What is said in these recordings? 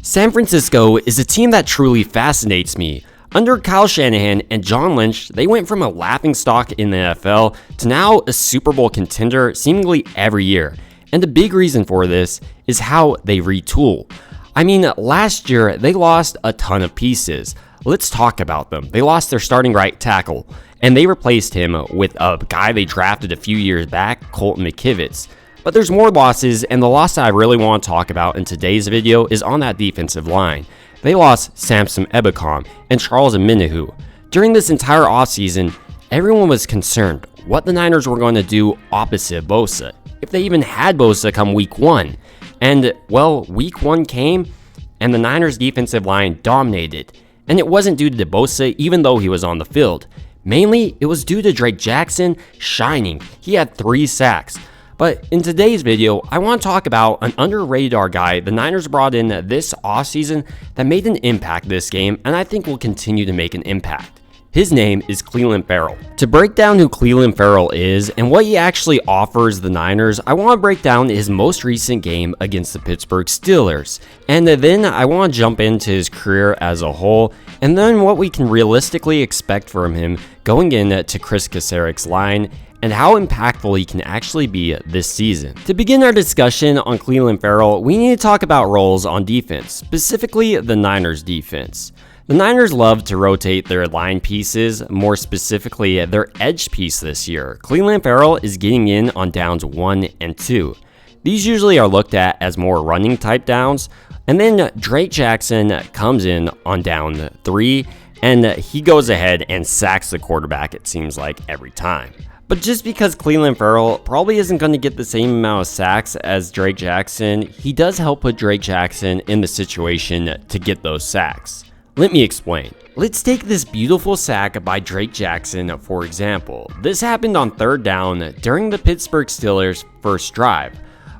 San Francisco is a team that truly fascinates me. Under Kyle Shanahan and John Lynch, they went from a laughingstock in the NFL to now a Super Bowl contender seemingly every year. And the big reason for this is how they retool. I mean, last year they lost a ton of pieces. Let's talk about them. They lost their starting right tackle, and they replaced him with a guy they drafted a few years back, Colton McKivitz. But there's more losses, and the loss that I really want to talk about in today's video is on that defensive line. They lost Samson Ebukam and Charles Omenihu. During this entire offseason, everyone was concerned what the Niners were going to do opposite Bosa, if they even had Bosa come week 1. And, well, week 1 came, and the Niners defensive line dominated. And it wasn't due to Bosa, even though he was on the field. Mainly, it was due to Drake Jackson shining. He had 3 sacks. But in today's video, I want to talk about an under-radar guy the Niners brought in this offseason that made an impact this game, and I think will continue to make an impact. His name is Clelin Ferrell. To break down who Clelin Ferrell is and what he actually offers the Niners, I want to break down his most recent game against the Pittsburgh Steelers. And then I want to jump into his career as a whole, and then what we can realistically expect from him going into Kris Koceric's line, and how impactful he can actually be this season. To begin our discussion on Clelin Ferrell, we need to talk about roles on defense, specifically the Niners defense. The Niners love to rotate their line pieces, more specifically their edge piece this year. Clelin Ferrell is getting in on downs 1 and 2. These usually are looked at as more running type downs, and then Drake Jackson comes in on down 3, and he goes ahead and sacks the quarterback, it seems like, every time. But just because Clelin Ferrell probably isn't going to get the same amount of sacks as Drake Jackson, he does help put Drake Jackson in the situation to get those sacks. Let me explain. Let's take this beautiful sack by Drake Jackson for example. This happened on 3rd down during the Pittsburgh Steelers' first drive.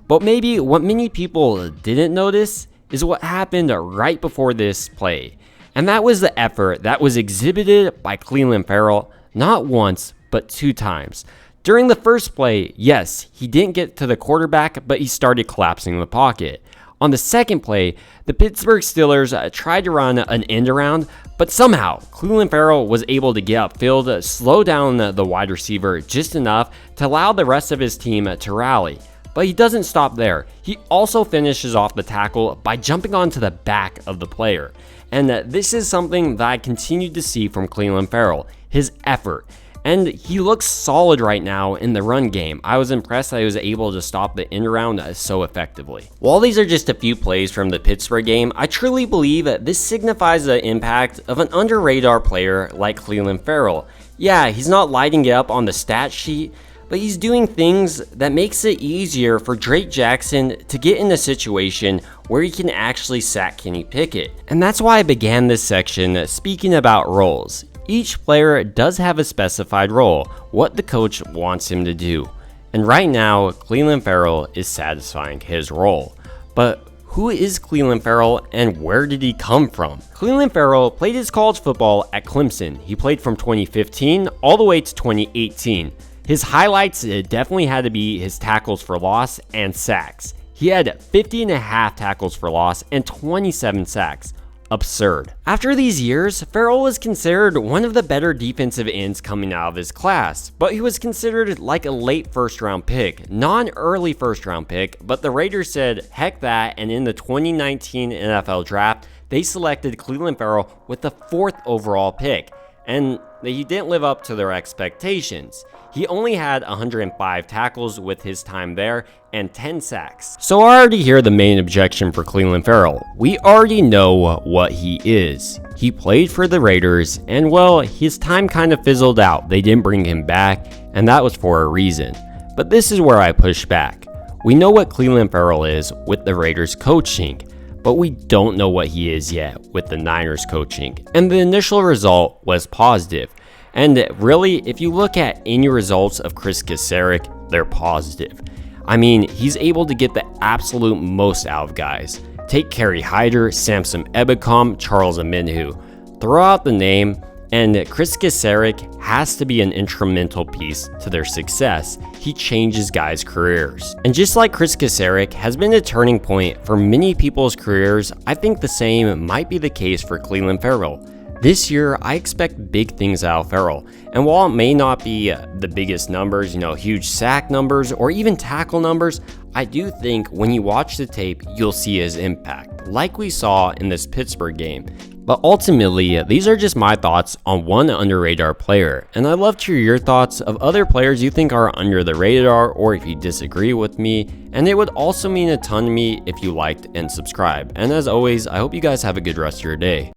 But maybe what many people didn't notice is what happened right before this play. And that was the effort that was exhibited by Clelin Ferrell not once, but 2 times. During the first play, yes, he didn't get to the quarterback, but he started collapsing the pocket. On the second play, the Pittsburgh Steelers tried to run an end around, but somehow Clelin Ferrell was able to get upfield, slow down the wide receiver just enough to allow the rest of his team to rally. But he doesn't stop there. He also finishes off the tackle by jumping onto the back of the player. And this is something that I continued to see from Clelin Ferrell, his effort. And he looks solid right now in the run game. I was impressed that he was able to stop the end around so effectively. While these are just a few plays from the Pittsburgh game, I truly believe that this signifies the impact of an under-radar player like Clelin Ferrell. Yeah, he's not lighting it up on the stat sheet, but he's doing things that makes it easier for Drake Jackson to get in a situation where he can actually sack Kenny Pickett. And that's why I began this section speaking about roles. Each player does have a specified role, what the coach wants him to do. And right now, Clelin Ferrell is satisfying his role. But who is Clelin Ferrell and where did he come from? Clelin Ferrell played his college football at Clemson. He played from 2015 all the way to 2018. His highlights definitely had to be his tackles for loss and sacks. He had 50.5 tackles for loss and 27 sacks. Absurd. After these years, Ferrell was considered one of the better defensive ends coming out of his class, but he was considered like a late 1st round pick, not an early 1st round pick, but the Raiders said heck that, and in the 2019 NFL draft, they selected Clelin Ferrell with the 4th overall pick, and he didn't live up to their expectations. He only had 105 tackles with his time there and 10 sacks. So I already hear the main objection for Clelin Ferrell. We already know what he is. He played for the Raiders and well, his time kind of fizzled out. They didn't bring him back and that was for a reason. But this is where I push back. We know what Clelin Ferrell is with the Raiders coaching, but we don't know what he is yet with the Niners coaching. And the initial result was positive. And really, if you look at any results of Kris Koceric, they're positive. I mean, he's able to get the absolute most out of guys. Take Kerry Hyder, Samson Ebukam, Charles Omenihu. Throw out the name, And Chris Kasarik has to be an instrumental piece to their success. He changes guys' careers. And just like Chris Kasarik has been a turning point for many people's careers, I think the same might be the case for Clelin Ferrell. This year, I expect big things out of Ferrell, and while it may not be the biggest numbers, huge sack numbers or even tackle numbers, I do think when you watch the tape, you'll see his impact, like we saw in this Pittsburgh game. But ultimately, these are just my thoughts on one under radar player, and I'd love to hear your thoughts of other players you think are under the radar or if you disagree with me, and it would also mean a ton to me if you liked and subscribed. And as always, I hope you guys have a good rest of your day.